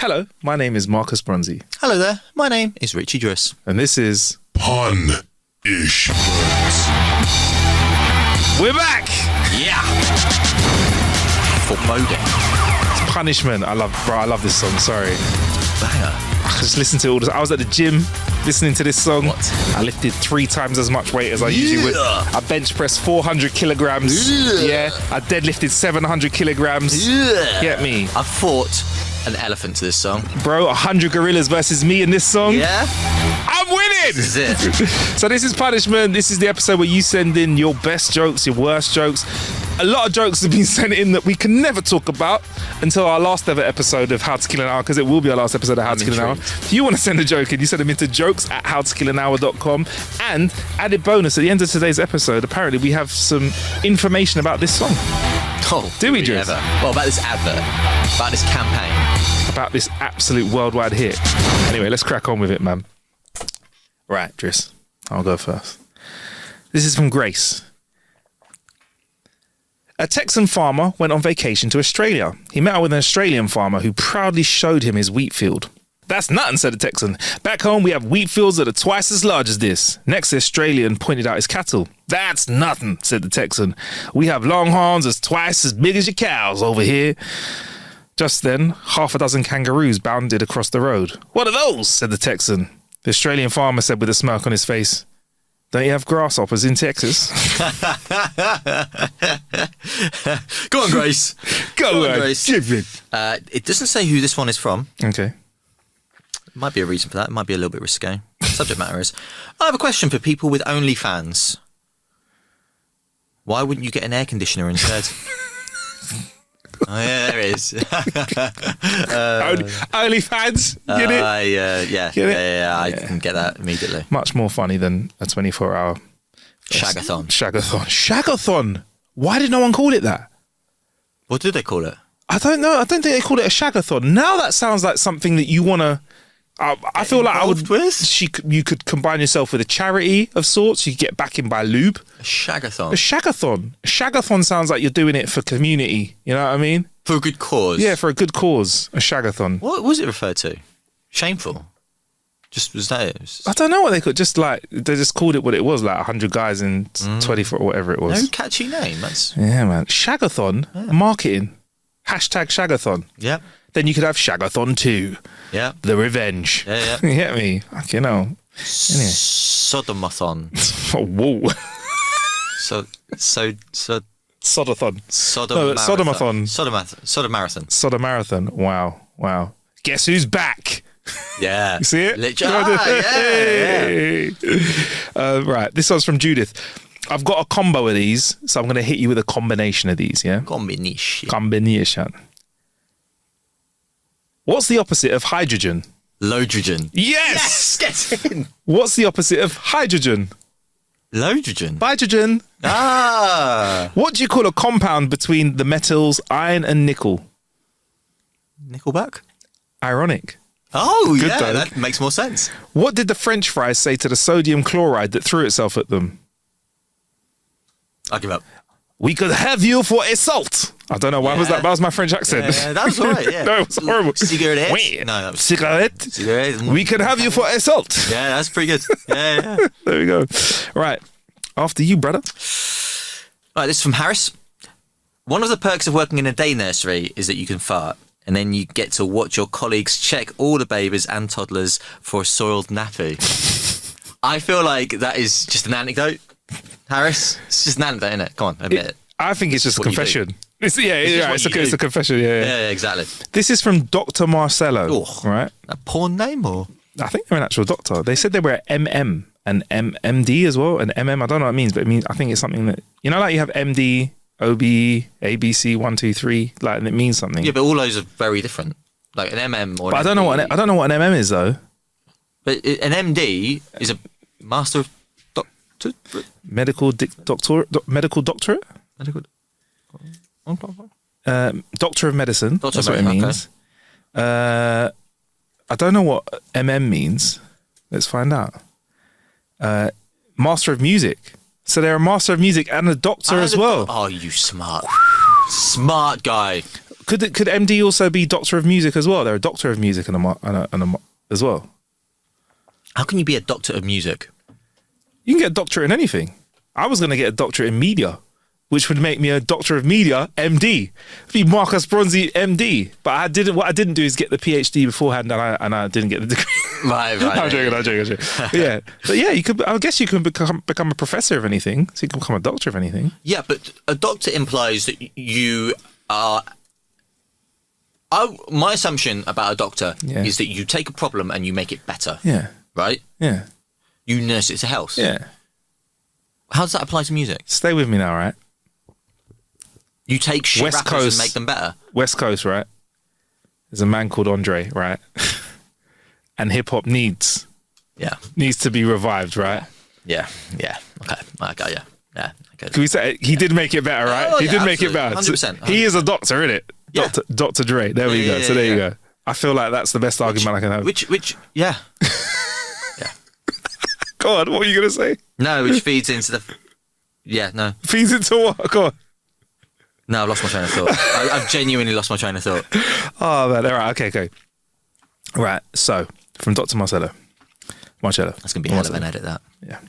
Hello, my name is Marcus Bronzy. Hello there, my name is Richie Driss. And this is... Pun-ish. We're back! Yeah! Foreboding. It's Punishment. I love this song, sorry. Banger. I just listened to it all the time. I was at the gym listening to this song. What? I lifted 3 times as much weight as I usually would. I bench pressed 400 kilograms. Yeah. I deadlifted 700 kilograms. Get me. I fought an elephant to this song. Bro, 100 gorillas versus me in this song. Yeah? I'm winning! This is it. So this is Punishment. This is the episode where you send in your best jokes, your worst jokes. A lot of jokes have been sent in that we can never talk about until our last ever episode of How to Kill an Hour, because it will be our last episode of How to Kill an Hour. If you want to send a joke in, you send them into jokes@howtokillanhour.com. And added bonus, at the end of today's episode, apparently we have some information about this song. Oh, Do we, Driss? Well, about this advert, about this campaign. About this absolute worldwide hit. Anyway, let's crack on with it, man. Right, Driss, I'll go first. This is from Grace. A Texan farmer went on vacation to Australia. He met up with an Australian farmer who proudly showed him his wheat field. That's nothing, said the Texan. Back home, we have wheat fields that are twice as large as this. Next, the Australian pointed out his cattle. That's nothing, said the Texan. We have longhorns that's twice as big as your cows over here. Just then, half a dozen kangaroos bounded across the road. What are those? Said the Texan. The Australian farmer said with a smirk on his face, don't you have grasshoppers in Texas? Go on, Grace. Go on, Grace. It doesn't say who this one is from. Okay. Might be a reason for that. It might be a little bit risque. Subject matter is, I have a question for people with OnlyFans. Why wouldn't you get an air conditioner instead? Oh, yeah, there it is. OnlyFans, get it? Yeah, Get it? yeah, I can get that immediately. Much more funny than a 24-hour... Shagathon. Shagathon. Why did no one call it that? What did they call it? I don't know. I don't think they called it a shagathon. Now that sounds like something that you want to... I feel like I would... You could combine yourself with a charity of sorts. You could get backing by lube. A shagathon. A shagathon. A shagathon sounds like you're doing it for community. You know what I mean? For a good cause. Yeah, for a good cause. A shagathon. What was it referred to? Shameful. Just was that it? I don't know what they could... Just like... They just called it what it was. Like 100 guys in 24 or whatever it was. No catchy name. That's... Yeah, man. Shagathon. Yeah. Marketing. Hashtag shagathon. Yeah. Then you could have Shagathon 2. Yeah. The Revenge. Yeah. You get me? You know. Sodomathon. Oh, whoa. Sodathon. Sodomathon. Sodomarathon. Wow. Guess who's back? Yeah. You see it? Yeah. Right. This one's from Judith. I've got a combo of these, so I'm going to hit you with a combination of these, yeah? Combination. What's the opposite of hydrogen? Lodrogen. Yes! Get in! What's the opposite of hydrogen? Lodrogen. Hydrogen. Ah! What do you call a compound between the metals iron and nickel? Nickelback? Ironic. Oh, Good yeah, though. that makes more sense. What did the French fries say to the sodium chloride that threw itself at them? I give up. We could have you for assault. I don't know why was that. That was my French accent. Yeah, that was all right, yeah. No, it was horrible. Cigarette? Wait. No, that was... Cigarette? We can have you for assault. Yeah, that's pretty good. Yeah. There we go. Right. After you, brother. Right, this is from Harris. One of the perks of working in a day nursery is that you can fart, and then you get to watch your colleagues check all the babies and toddlers for a soiled nappy. I feel like that is just an anecdote, Harris. It's just an anecdote, isn't it? Come on, admit it. I think it's just a confession. It's a confession, Yeah, exactly. This is from Dr. Marcello, right? A porn name, or? I think they're an actual doctor. They said they were MM and MD as well, and MM, I don't know what it means, but it means, I think it's something that, you know, like you have MD, OB, ABC, 1, 2, 3, like, and it means something. Yeah, but all those are very different. Like an MM or. But I don't know what an MM is though. But an MD is a master of medical doctorate. Doctor of medicine. That's what it means. Okay. I don't know what MM means. Let's find out. Master of music. So they're a master of music and a doctor as well. Oh, you smart guy. Could MD also be Doctor of Music as well? They're a Doctor of Music as well. How can you be a doctor of music? You can get a doctorate in anything. I was going to get a doctorate in media, which would make me a Doctor of Media, MD. It'd be Marcus Bronzy, MD. But what I didn't do is get the PhD beforehand, and I didn't get the degree. Right. I'm joking. Yeah, but yeah, I guess you can become a professor of anything. So you can become a doctor of anything. Yeah, but a doctor implies that you are. My assumption about a doctor is that you take a problem and you make it better. Yeah. Right? Yeah. You nurse it to health. Yeah. How does that apply to music? Stay with me now, right? You take shit West rappers Coast, and make them better. West Coast, right? There's a man called Andre, right? And hip hop needs to be revived, right? Yeah. Okay. I got you. Yeah. Okay. Can we say he did make it better, right? Oh, he yeah, did make it absolutely. better. 100%. He is a doctor, isn't it? Yeah. Dr. Dre. There we go. So there you go. I feel like that's the best argument I can have. Which, yeah. Go on, what were you going to say? No, which feeds into the. Yeah, no. Feeds into what? Go on. No, I've lost my train of thought. I've genuinely lost my train of thought. Oh, man. All right. Okay. Right. So, from Dr. Marcello. That's going to be a hell of an edit, that. Yeah.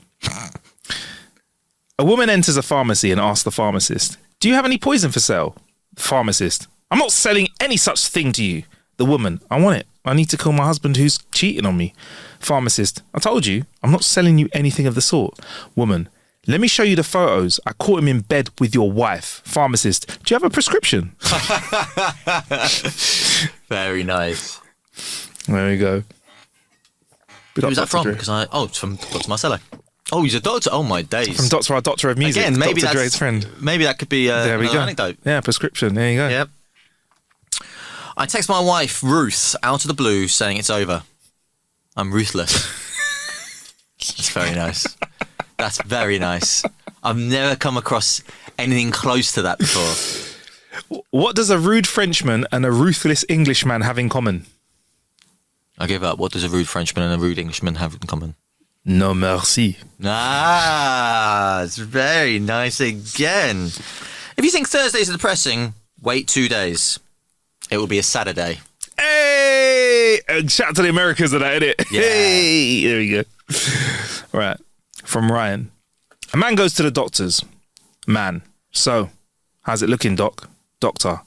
A woman enters a pharmacy and asks the pharmacist, "Do you have any poison for sale?" Pharmacist, "I'm not selling any such thing to you." The woman, "I want it. I need to kill my husband who's cheating on me." Pharmacist, "I told you, I'm not selling you anything of the sort." Woman, "Let me show you the photos. I caught him in bed with your wife." Pharmacist, "Do you have a prescription?" Very nice. There we go. Who's that from? It's from Dr. Marcello. Oh, he's a doctor. Oh my days. From our Doctor of Music. Again, maybe Dr. that's Dre's friend. Maybe that could be There we another go. anecdote. Yeah, prescription. There you go. Yep. I text my wife Ruth out of the blue saying it's over. I'm ruthless. That's very nice. That's very nice. I've never come across anything close to that before. What does a rude Frenchman and a ruthless Englishman have in common? I give up. What does a rude Frenchman and a rude Englishman have in common? No merci. It's very nice again. If you think Thursdays are depressing, wait 2 days. It will be a Saturday. Hey! Shout out to the Americans of that, innit? Yeah. Hey! There we go. Right. From Ryan. A man goes to the doctors. Man, so, how's it looking, doc? Doctor,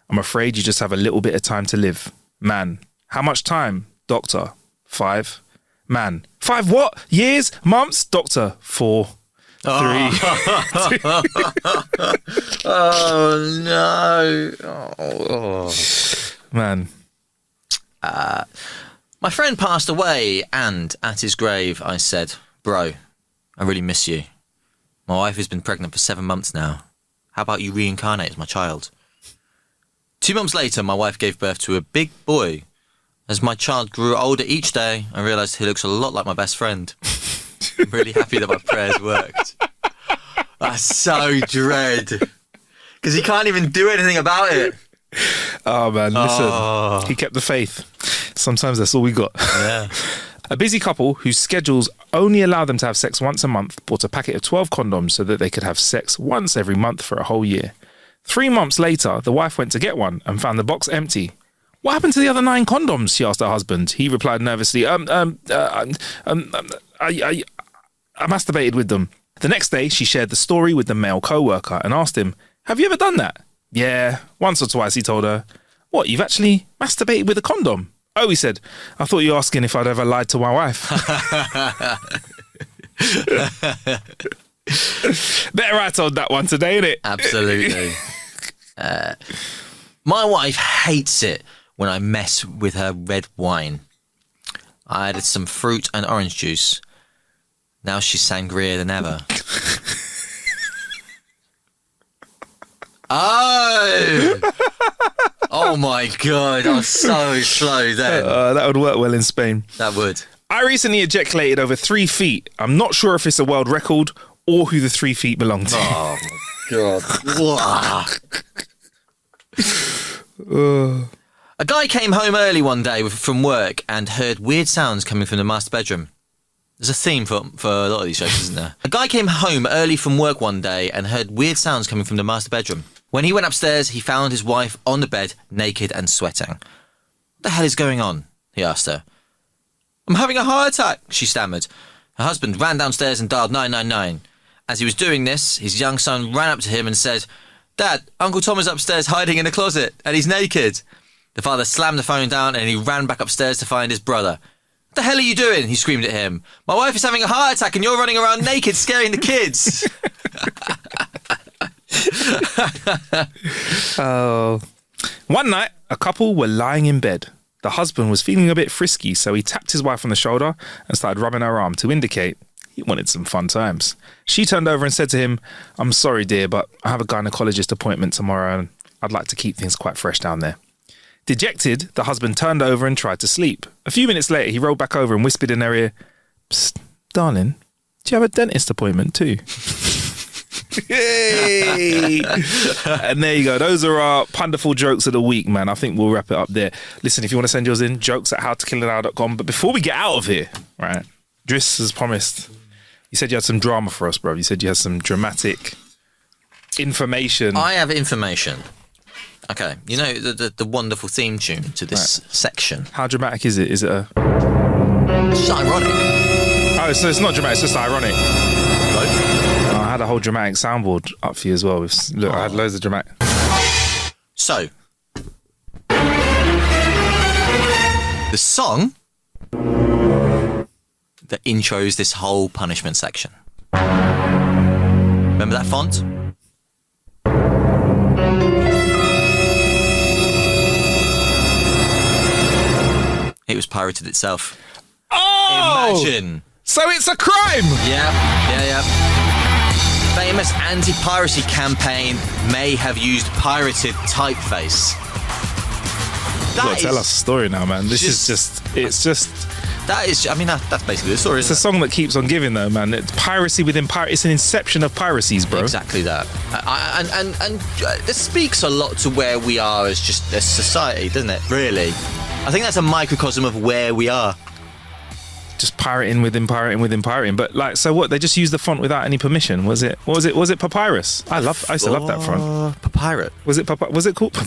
I'm afraid you just have a little bit of time to live. Man, how much time? Doctor, 5. Man, 5 what? Years? Months? Doctor, 4. 3. Oh, no. Oh. Man. My friend passed away, and at his grave, I said, "Bro, I really miss you. My wife has been pregnant for 7 months now. How about you reincarnate as my child?" 2 months later, my wife gave birth to a big boy. As my child grew older each day, I realised he looks a lot like my best friend. I'm really happy that my prayers worked. That's so dread. Because he can't even do anything about it. Oh, man, listen. He kept the faith. Sometimes that's all we got. Yeah. A busy couple whose schedules only allow them to have sex once a month bought a packet of 12 condoms so that they could have sex once every month for a whole year. 3 months later, the wife went to get one and found the box empty. "What happened to the other 9 condoms?" she asked her husband. He replied nervously, I masturbated with them. The next day, she shared the story with the male co-worker and asked him, "Have you ever done that?" "Yeah, once or twice," he told her. "What, you've actually masturbated with a condom?" "Oh," he said, "I thought you were asking if I'd ever lied to my wife." Better I told that one today, innit? Absolutely. My wife hates it when I mess with her red wine. I added some fruit and orange juice. Now she's sangria than ever. Oh my God, I was so slow then. That would work well in Spain. That would. I recently ejaculated over 3 feet. I'm not sure if it's a world record or who the 3 feet belong to. Oh my God. A guy came home early one day from work and heard weird sounds coming from the master bedroom. There's a theme for a lot of these shows, isn't there? A guy came home early from work one day and heard weird sounds coming from the master bedroom. When he went upstairs, he found his wife on the bed, naked and sweating. "What the hell is going on?" he asked her. "I'm having a heart attack," she stammered. Her husband ran downstairs and dialed 999. As he was doing this, his young son ran up to him and said, "Dad, Uncle Tom is upstairs hiding in a closet, and he's naked." The father slammed the phone down and he ran back upstairs to find his brother. "What the hell are you doing?" he screamed at him. "My wife is having a heart attack and you're running around naked scaring the kids." Oh. One night, a couple were lying in bed. The husband was feeling a bit frisky, so he tapped his wife on the shoulder and started rubbing her arm to indicate he wanted some fun times. She turned over and said to him, "I'm sorry, dear, but I have a gynecologist appointment tomorrow and I'd like to keep things quite fresh down there." Dejected, the husband turned over and tried to sleep. A few minutes later, he rolled back over and whispered in her ear, "Psst, darling, do you have a dentist appointment too?" Hey! And there you go. Those are our Punderful jokes of the week, man. I think we'll wrap it up there. Listen, if you want to send yours in, jokes@howtokillanhour.com. But before we get out of here, right, Driss has promised. You said you had some drama for us, bro. You said you had some dramatic information. I have information. Okay, you know the wonderful theme tune to this section. How dramatic is it? Is it a... It's just ironic. Oh, so it's not dramatic, it's just ironic. Both. I had a whole dramatic soundboard up for you as well. Look, I had loads of dramatic... So, the song that intros this whole punishment section. Remember that font? It was pirated itself. Oh! Imagine. So it's a crime! Yeah. Famous anti-piracy campaign may have used pirated typeface. You gotta tell us a story now, man. This is just... It's just... That's basically the story, It's a song that keeps on giving, though, man. It's piracy within piracy. It's an inception of piracies, bro. Exactly that. And this speaks a lot to where we are as just a society, doesn't it? Really. I think that's a microcosm of where we are. Just pirating within pirating. But like, so what? They just used the font without any permission. Was it Papyrus? I used to love that font. Papyrus. Was it called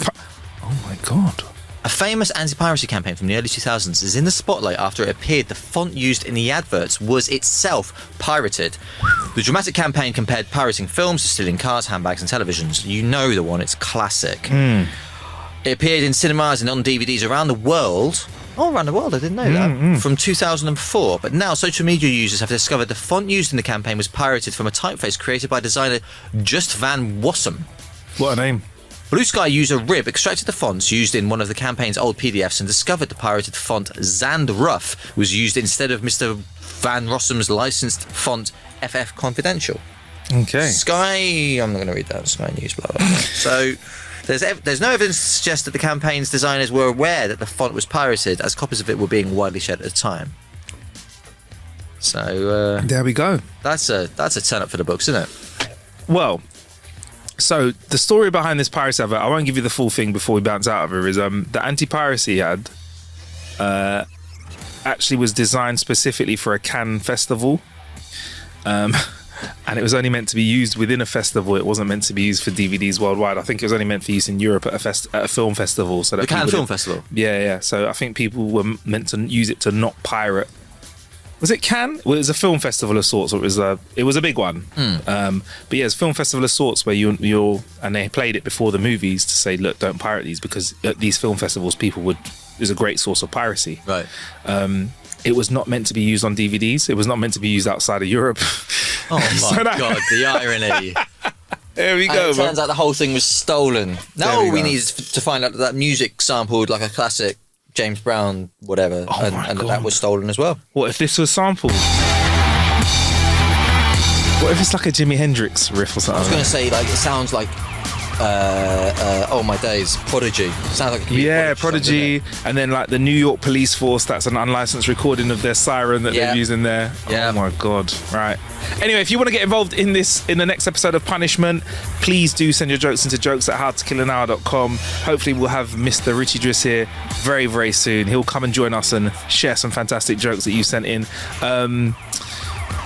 Oh my god. A famous anti-piracy campaign from the early 2000s is in the spotlight after it appeared the font used in the adverts was itself pirated. The dramatic campaign compared pirating films to stealing cars, handbags and televisions. You know the one, it's classic. It appeared in cinemas and on DVDs around the world. All around the world, I didn't know that. From 2004. But now social media users have discovered the font used in the campaign was pirated from a typeface created by designer Just Van Wassum. What a name. Blue Sky user Rib extracted the fonts used in one of the campaign's old PDFs and discovered the pirated font Zandruff was used instead of Mr. Van Rossum's licensed font FF Confidential. Okay. Sky, I'm not going to read that. Sky News, blah, blah, blah. So there's no evidence to suggest that the campaign's designers were aware that the font was pirated, as copies of it were being widely shared at the time. So there we go. That's a turn up for the books, isn't it? Well, so the story behind this piracy advert, I won't give you the full thing before we bounce out of here, is the anti-piracy ad actually was designed specifically for a Cannes festival. And it was only meant to be used within a festival. It wasn't meant to be used for DVDs worldwide. I think it was only meant for use in Europe at a film festival. So that the Cannes Film Festival? Yeah. So I think people were meant to use it to not pirate. Was it Cannes? Well, it was a film festival of sorts. Or it was a big one. But yeah, it's a film festival of sorts where you're and they played it before the movies to say, look, don't pirate these, because at these film festivals, is a great source of piracy. Right. It was not meant to be used on DVDs. It was not meant to be used outside of Europe. Oh my God, the irony. There we And go. it turns out the whole thing was stolen. Now all we need is to find out that music sampled like a classic James Brown, whatever, and that was stolen as well. What if this was sampled? What if it's like a Jimi Hendrix riff or something? I was going to say, like, it sounds like, oh my days, Prodigy. It sounds like Prodigy, and then like the New York Police Force. That's an unlicensed recording of their siren that they're using there. Yeah. Oh my God! Right. Anyway, if you want to get involved in the next episode of Punishment, please do send your jokes into jokes@howtokillanhour.com. Hopefully, we'll have Mr. Richie Driss here very, very soon. He'll come and join us and share some fantastic jokes that you sent in.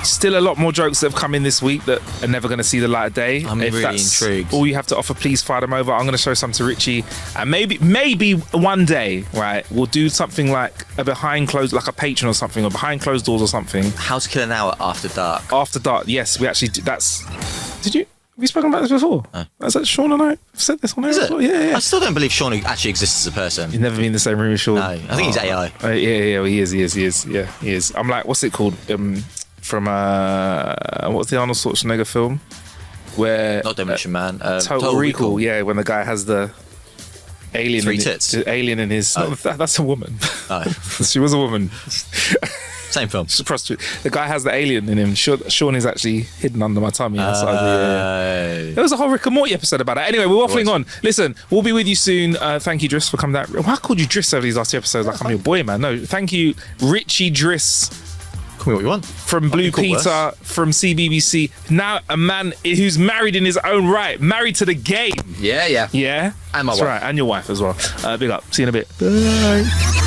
Still a lot more jokes that have come in this week that are never going to see the light of day. I'm If really that's intrigued. all you have to offer, please fire them over. I'm going to show some to Richie, and maybe one day, right, we'll do something like a behind closed, like a Patreon or something, or behind closed doors or something. How to Kill an Hour After Dark. After dark, yes, we actually did you? Have you spoken about this before? Is that Sean and I have said this on air Is it? before? Yeah. I still don't believe Sean actually exists as a person. You've never been in the same room with Sean? No, I think he's AI. Yeah, he is. Yeah, he is. I'm like, what's it called? From what's the Arnold Schwarzenegger film? Where Not Demolition Man. Total Recall. Yeah, when the guy has the alien. Three tits. The alien in his. Oh. That's a woman. Oh. She was a woman. Same film. She's a prostitute. The guy has the alien in him. Sean is actually hidden under my tummy. There was a whole Rick and Morty episode about that. Anyway, we're waffling on. Listen, we'll be with you soon. Thank you, Driss, for coming down. Why I called you Driss over these last two episodes? Like I'm your boy, man. No, thank you, Richie Driss. Call me what you want. From Blue Peter, from CBBC. Now a man who's married in his own right. Married to the game. Yeah. Yeah? And my That's wife. right. And your wife as well. Big up. See you in a bit. Bye.